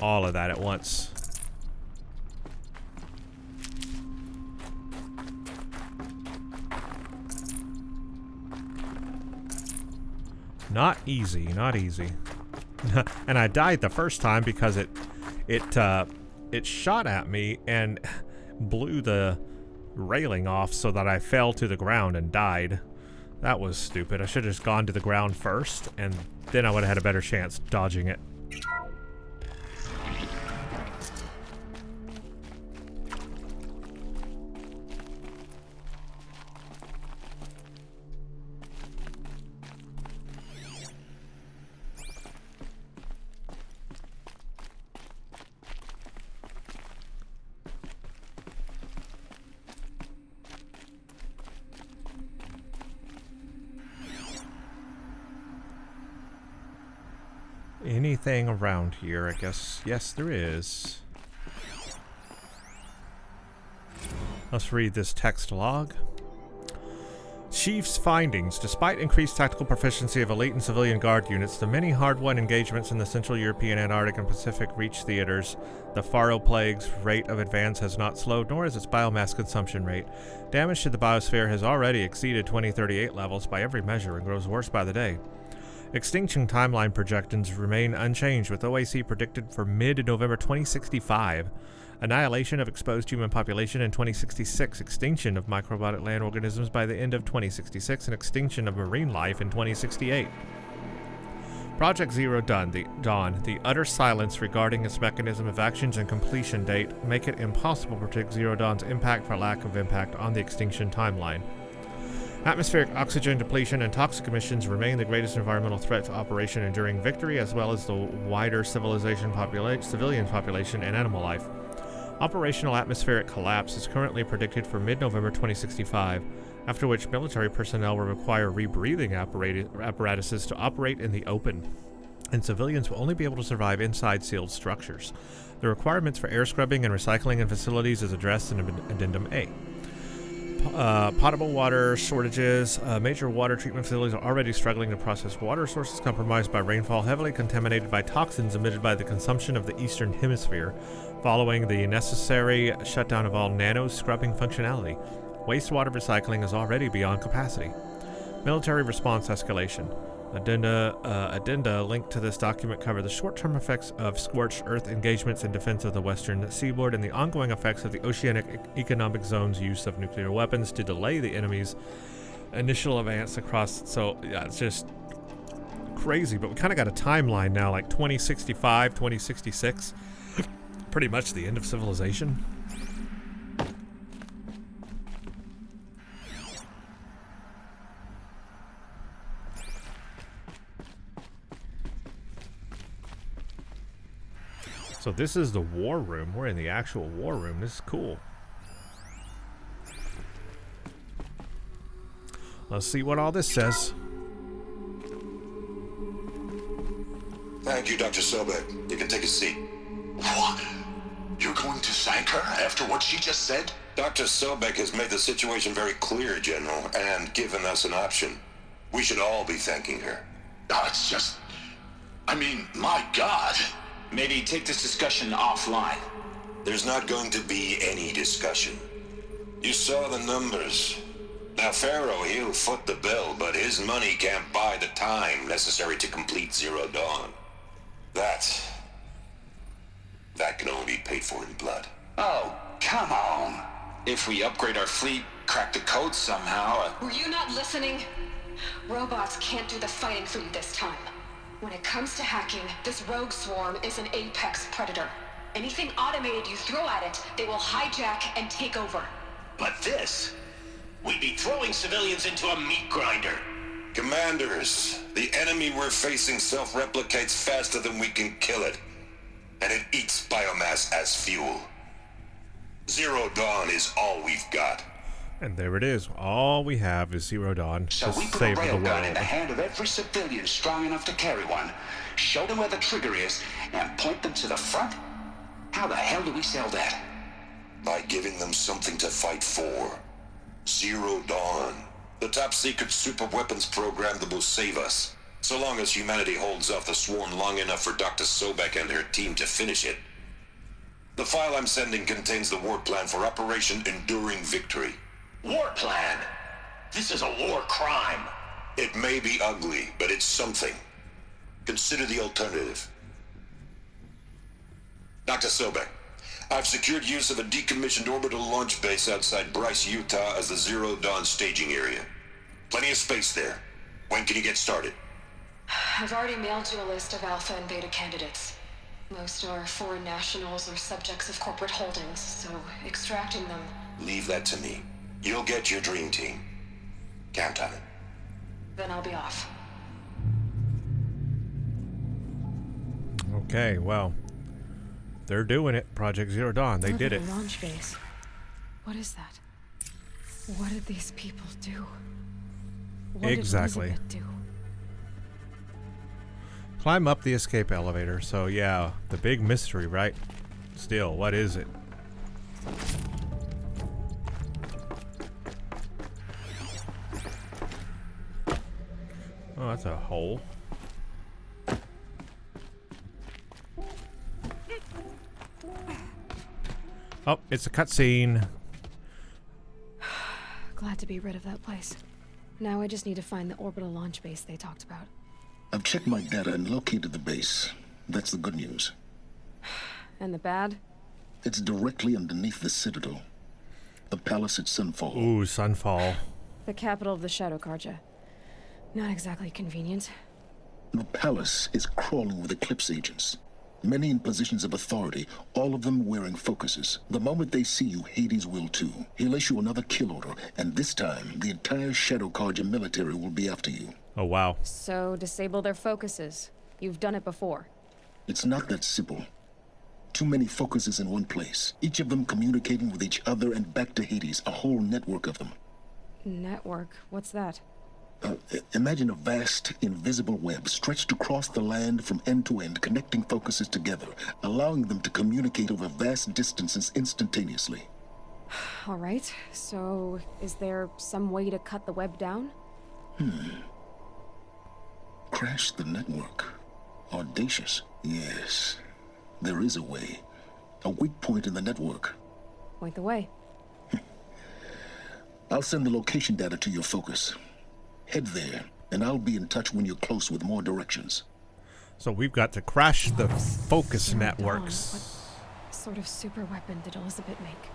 Speaker 1: at once. Not easy, not easy. And I died the first time because it shot at me and blew the railing off so that I fell to the ground and died. That was stupid. I should have just gone to the ground first, and then I would have had a better chance dodging it. Anything around here, I guess? Yes, there is. Let's read this text log. Chief's findings. Despite increased tactical proficiency of elite and civilian guard units, the many hard-won engagements in the Central European, Antarctic, and Pacific Reach theaters, the Faro Plague's rate of advance has not slowed, nor has its biomass consumption rate. Damage to the biosphere has already exceeded 2038 levels by every measure and grows worse by the day. Extinction timeline projections remain unchanged, with OAC predicted for mid-November 2065. Annihilation of exposed human population in 2066, extinction of microbiota land organisms by the end of 2066, and extinction of marine life in 2068. Project Zero Dawn, the utter silence regarding its mechanism of actions and completion date make it impossible to predict Zero Dawn's impact for lack of impact on the extinction timeline. Atmospheric oxygen depletion and toxic emissions remain the greatest environmental threat to Operation Enduring Victory, as well as the wider civilian population and animal life. Operational atmospheric collapse is currently predicted for mid-November 2065, after which military personnel will require rebreathing apparatuses to operate in the open, and civilians will only be able to survive inside sealed structures. The requirements for air scrubbing and recycling in facilities is addressed in Addendum A. Potable water shortages. Major water treatment facilities are already struggling to process water sources compromised by rainfall, heavily contaminated by toxins emitted by the consumption of the Eastern Hemisphere, following the necessary shutdown of all nano-scrubbing functionality. Wastewater recycling is already beyond capacity. Military response escalation. Addenda linked to this document cover the short-term effects of scorched earth engagements in defense of the western seaboard and the ongoing effects of the Oceanic Economic Zone's use of nuclear weapons to delay the enemy's initial advance across. So, yeah, it's just crazy, but we kind of got a timeline now, like 2065, 2066. Pretty much the end of civilization. So this is the war room. We're in the actual war room. This is cool. Let's see what all this says.
Speaker 3: Thank you, Dr. Sobek. You can take a seat.
Speaker 2: What? You're going to thank her after what she just said?
Speaker 3: Dr. Sobek has made the situation very clear, General, and given us an option. We should all be thanking her.
Speaker 2: Oh, it's just... I mean, my God. Maybe take this discussion offline.
Speaker 3: There's not going to be any discussion. You saw the numbers. Now, Pharaoh, he'll foot the bill, but his money can't buy the time necessary to complete Zero Dawn. That can only be paid for in blood.
Speaker 7: Oh, come on. If we upgrade our fleet, crack the code somehow...
Speaker 4: Were you not listening? Robots can't do the fighting for you this time. When it comes to hacking, this rogue swarm is an apex predator. Anything automated you throw at it, they will hijack and take over.
Speaker 8: But this? We'd be throwing civilians into a meat grinder.
Speaker 3: Commanders, the enemy we're facing self-replicates faster than we can kill it. And it eats biomass as fuel. Zero Dawn is all we've got.
Speaker 1: And there it is. All we have is Zero Dawn
Speaker 8: So
Speaker 1: to
Speaker 8: we put a
Speaker 1: save the
Speaker 8: railgun in the
Speaker 1: world.
Speaker 8: hand of every civilian strong enough to carry one, show them where the trigger is, and point them to the front? How the hell do we sell that?
Speaker 3: By giving them something to fight for. Zero Dawn. The top-secret super-weapons program that will save us. So long as humanity holds off the swarm long enough for Dr. Sobek and her team to finish it. The file I'm sending contains the war plan for Operation Enduring Victory.
Speaker 8: War plan? This is a war crime.
Speaker 3: It may be ugly, but it's something. Consider the alternative. Dr. Sobek, I've secured use of a decommissioned orbital launch base outside Bryce, Utah as the Zero Dawn staging area. Plenty of space there. When can you get started?
Speaker 4: I've already mailed you a list of Alpha and Beta candidates. Most are foreign nationals or subjects of corporate holdings, so extracting them...
Speaker 3: Leave that to me. You'll get your dream team. Count on it.
Speaker 4: Then I'll be off.
Speaker 1: Okay, well, they're doing it. Project Zero Dawn. They did it.
Speaker 9: Launch base. What is that? What did these people do? What
Speaker 1: Exactly.
Speaker 9: Did Elizabeth do?
Speaker 1: Climb up the escape elevator. So yeah, the big mystery, right? Still, what is it? Oh, that's a hole. Oh, it's a cutscene.
Speaker 9: Glad to be rid of that place. Now I just need to find the orbital launch base they talked about.
Speaker 10: I've checked my data and located the base. That's the good news.
Speaker 9: And the bad?
Speaker 10: It's directly underneath the Citadel. The palace at Sunfall.
Speaker 1: Ooh, Sunfall.
Speaker 9: The capital of the Shadow Carja. Not exactly convenient.
Speaker 10: The palace is crawling with Eclipse agents. Many in positions of authority, all of them wearing focuses. The moment they see you, Hades will too. He'll issue another kill order, and this time, the entire Shadow Carja military will be after you.
Speaker 1: Oh, wow.
Speaker 9: So, disable their focuses. You've done it before.
Speaker 10: It's not that simple. Too many focuses in one place, each of them communicating with each other and back to Hades, a whole network of them.
Speaker 9: Network? What's that?
Speaker 10: Imagine a vast, invisible web stretched across the land from end to end, connecting focuses together, allowing them to communicate over vast distances instantaneously.
Speaker 9: All right, so is there some way to cut the web down?
Speaker 10: Crash the network. Audacious. Yes, there is a way. A weak point in the network.
Speaker 9: Point the way.
Speaker 10: I'll send the location data to your focus. Head there, and I'll be in touch when you're close with more directions.
Speaker 1: So we've got to crash the focus
Speaker 9: Zero
Speaker 1: networks.
Speaker 9: Dawn. What sort of super weapon did Elizabeth make?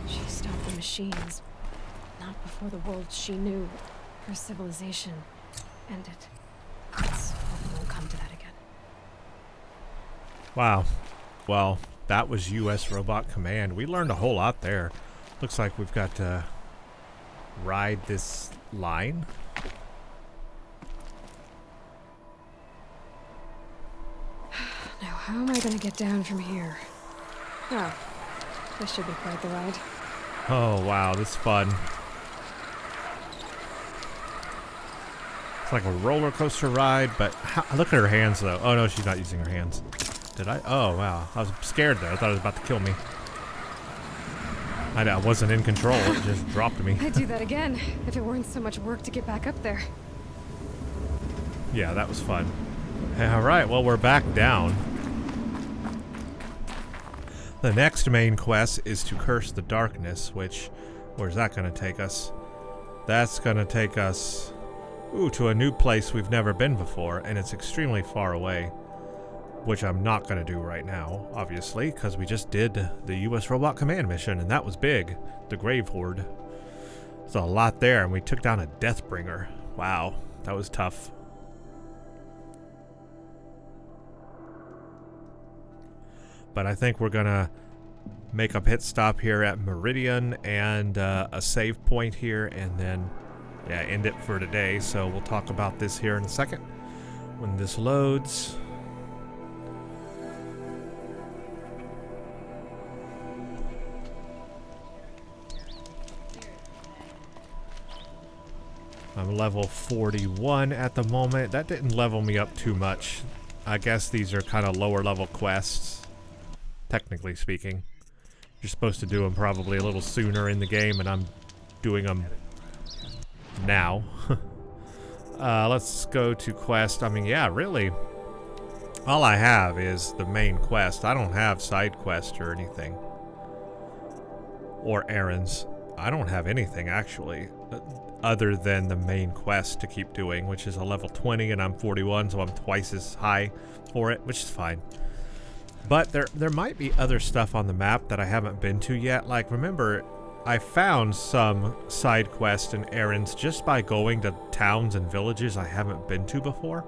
Speaker 9: She stopped the machines. Not before the world she knew, her civilization, ended. Let's hope it won't come to that again.
Speaker 1: Wow. Well, that was U.S. Robot Command. We learned a whole lot there. Looks like we've got to ride this line.
Speaker 9: Now, how am I gonna get down from here? Oh, this should be quite the ride.
Speaker 1: Oh, wow. This is fun. It's like a roller coaster ride, but look at her hands, though. Oh, no, she's not using her hands. Did I? Oh, wow. I was scared there. I thought it was about to kill me. I wasn't in control. It just dropped me.
Speaker 9: I'd do that again if it weren't so much work to get back up there.
Speaker 1: Yeah, that was fun. All right, well, we're back down. The next main quest is to curse the darkness, which, where's that going to take us? That's going to take us, to a new place we've never been before, and it's extremely far away, which I'm not going to do right now, obviously, because we just did the U.S. Robot Command mission, and that was big, the Grave Horde. There's a lot there, and we took down a Deathbringer. Wow, that was tough. But I think we're gonna make a pit stop here at Meridian and a save point here, and then end it for today. So we'll talk about this here in a second when this loads. I'm level 41 at the moment. That didn't level me up too much. I guess these are kind of lower level quests. Technically speaking, you're supposed to do them probably a little sooner in the game, and I'm doing them now. Let's go to quest. I mean, yeah, really. All I have is the main quest. I don't have side quest or anything. Or errands. I don't have anything, actually, other than the main quest to keep doing, which is a level 20, and I'm 41, so I'm twice as high for it, which is fine. But there might be other stuff on the map that I haven't been to yet. Like, remember, I found some side quests and errands just by going to towns and villages I haven't been to before.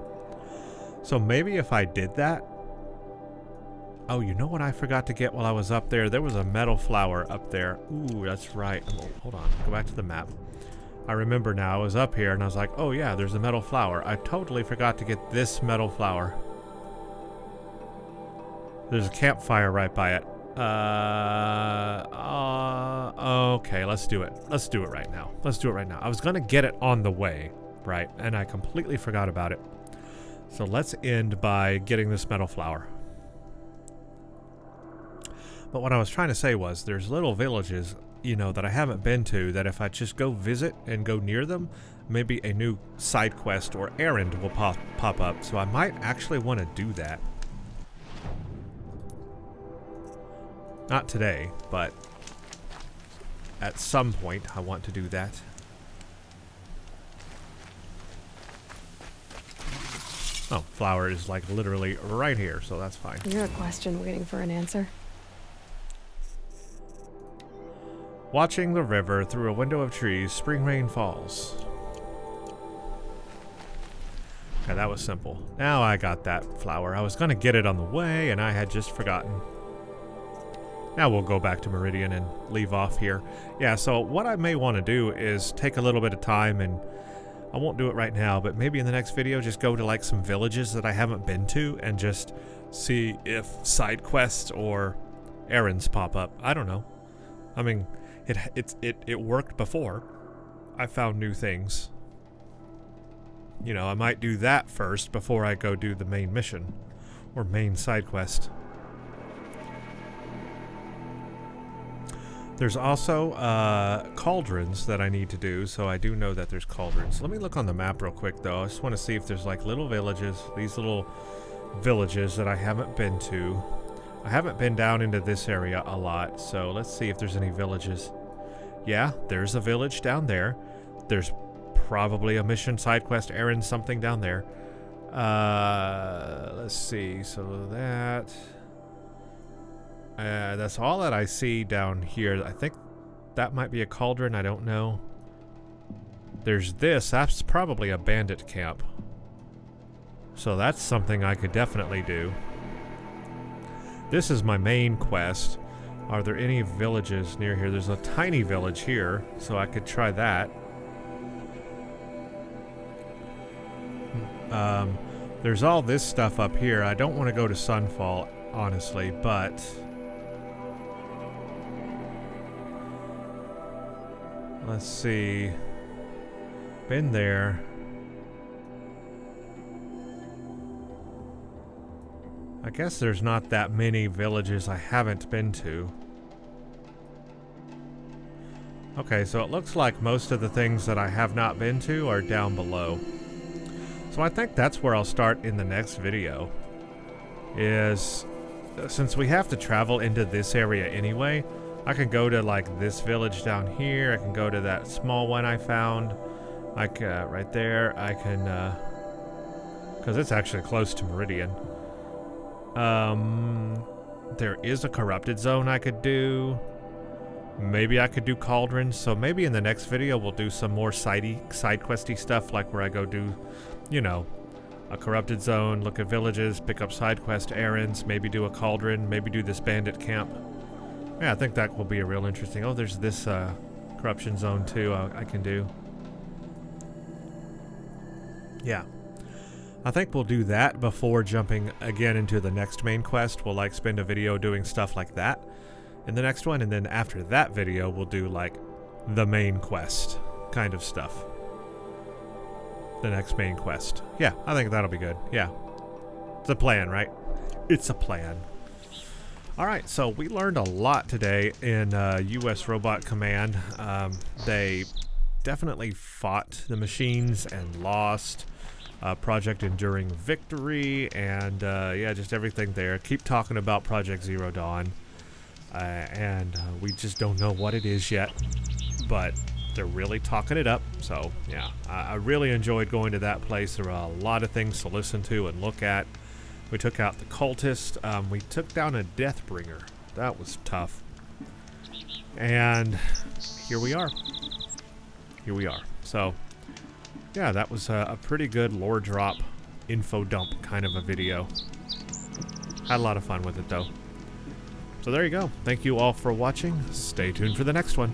Speaker 1: So maybe if I did that... Oh, you know what I forgot to get while I was up there? There was a metal flower up there. Ooh, that's right. Oh, hold on. Go back to the map. I remember now. I was up here and I was like, oh yeah, there's a metal flower. I totally forgot to get this metal flower. There's a campfire right by it. Okay, let's do it. Let's do it right now. Let's do it right now. I was gonna get it on the way, right? And I completely forgot about it. So let's end by getting this metal flower. But what I was trying to say was there's little villages, you know, that I haven't been to that if I just go visit and go near them, maybe a new side quest or errand will pop up. So I might actually want to do that. Not today, but at some point I want to do that. Oh, flower is like literally right here, so that's fine.
Speaker 9: You're a question waiting for an answer.
Speaker 1: Watching the river through a window of trees, spring rain falls. Okay, that was simple. Now I got that flower. I was going to get it on the way, and I had just forgotten. Now we'll go back to Meridian and leave off here. Yeah, so what I may want to do is take a little bit of time, and I won't do it right now, but maybe in the next video just go to like some villages that I haven't been to and just see if side quests or errands pop up. I don't know. I mean... It worked before. I found new things. You know, I might do that first before I go do the main mission or main side quest. There's also cauldrons that I need to do, so I do know that there's cauldrons. Let me look on the map real quick though. I just want to see if there's like little villages, these little villages that I haven't been to. I haven't been down into this area a lot, so let's see if there's any villages. Yeah, there's a village down there. There's probably a mission, side quest, errand, something down there. Let's see, so that's all that I see down here. I think that might be a cauldron, I don't know. There's this, that's probably a bandit camp. So that's something I could definitely do. This is my main quest. Are there any villages near here? There's a tiny village here, so I could try that. There's all this stuff up here. I don't want to go to Sunfall, honestly, but... let's see. Been there. I guess there's not that many villages I haven't been to. Okay, so it looks like most of the things that I have not been to are down below. So I think that's where I'll start in the next video. Is, since we have to travel into this area anyway, I can go to like this village down here, I can go to that small one I found, like right there, I can, because it's actually close to Meridian. There is a corrupted zone I could do. Maybe I could do cauldrons. So maybe in the next video we'll do some more side questy stuff, like where I go do, you know, a corrupted zone, look at villages, pick up side quest errands, maybe do a cauldron, maybe do this bandit camp. Yeah, I think that will be a real interesting. Oh, there's this corruption zone too I can do. Yeah. I think we'll do that before jumping again into the next main quest. We'll like spend a video doing stuff like that in the next one, and then after that video we'll do like the main quest kind of stuff. The next main quest. Yeah, I think that'll be good. Yeah. It's a plan, right? It's a plan. Alright, so we learned a lot today in US Robot Command. They definitely fought the machines and lost. Project Enduring Victory, and yeah, just everything there. Keep talking about Project Zero Dawn, and we just don't know what it is yet, but they're really talking it up. So yeah, I really enjoyed going to that place. There were a lot of things to listen to and look at. We took out the cultist. We took down a Deathbringer. That was tough. And here we are. Here we are. So yeah, that was a pretty good lore drop, info dump kind of a video. Had a lot of fun with it though. So there you go. Thank you all for watching. Stay tuned for the next one.